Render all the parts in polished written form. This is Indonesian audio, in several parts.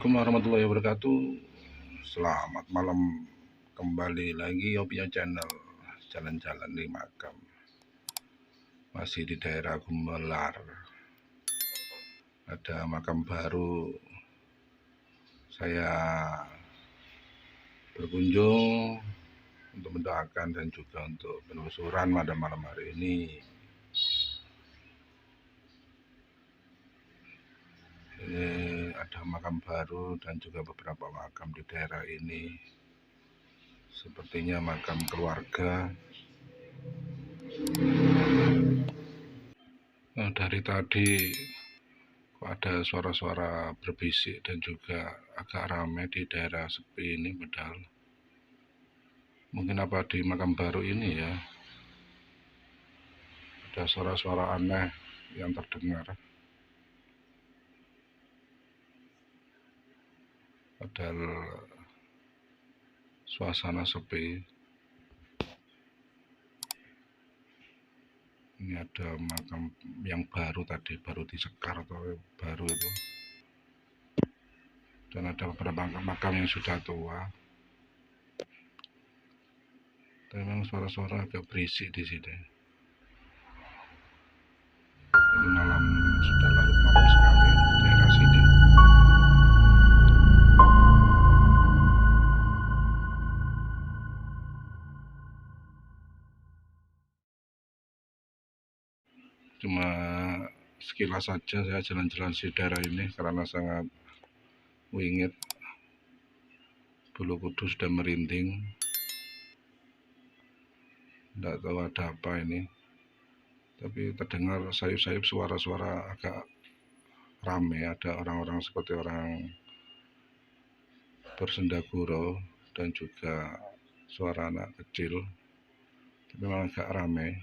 Assalamualaikum warahmatullahi wabarakatuh. Selamat malam, kembali lagi Opia Channel. Jalan-jalan di makam, masih di daerah Gumelar. Ada makam baru, saya berkunjung untuk mendoakan dan juga untuk penelusuran pada malam hari ini. Ini ada makam baru dan juga beberapa makam di daerah ini. Sepertinya makam keluarga. Nah, dari tadi kok ada suara-suara berbisik dan juga agak ramai di daerah sepi ini, padahal mungkin apa di makam baru ini ya, ada suara-suara aneh yang terdengar. Padahal suasana sepi. Ini ada makam yang baru tadi, baru disekar atau baru itu. Dan ada beberapa makam yang sudah tua. Dan memang suara-suara agak berisik di sini. Ini malam, sudah larut malam sekali di daerah sini. Cuma sekilas saja saya jalan-jalan di daerah ini karena sangat wingit, bulu kudus sudah merinding. Tidak tahu ada apa ini, tapi terdengar sayup-sayup suara-suara agak ramai. Ada orang-orang seperti orang bersendagurau dan juga suara anak kecil, tapi memang agak ramai.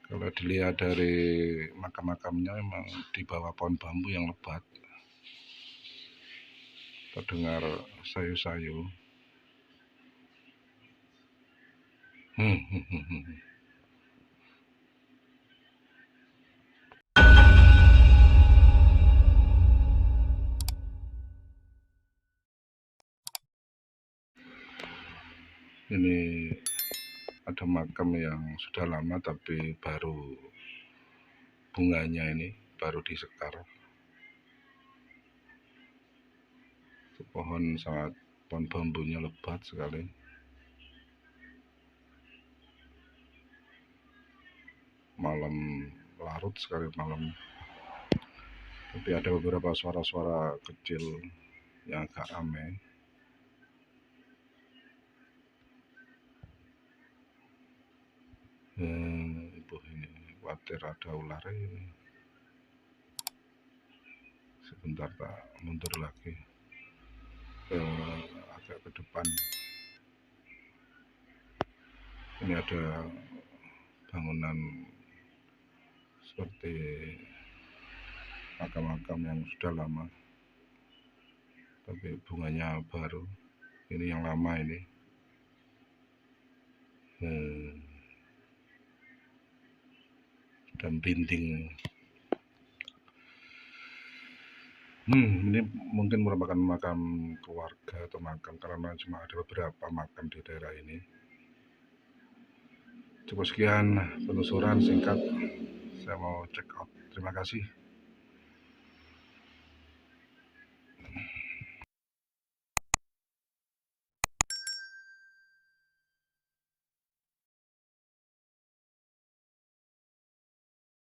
Kalau dilihat dari makam-makamnya memang di bawah pohon bambu yang lebat, terdengar sayu-sayu. Ini ada makam yang sudah lama tapi baru bunganya ini baru disekar. Pohon bambunya lebat sekali. Malam larut sekali malam. Tapi ada beberapa suara-suara kecil yang agak ramai. Ibu ini khawatir ada ular ini. Sebentar tak mundur lagi agak ke depan. Ini ada bangunan seperti makam-makam yang sudah lama, tapi bunganya baru. Ini yang lama ini. Dan binting. Ini mungkin merupakan makam keluarga atau makam, karena cuma ada beberapa makam di daerah ini. Cukup sekian penelusuran singkat, saya mau check out. Terima kasih.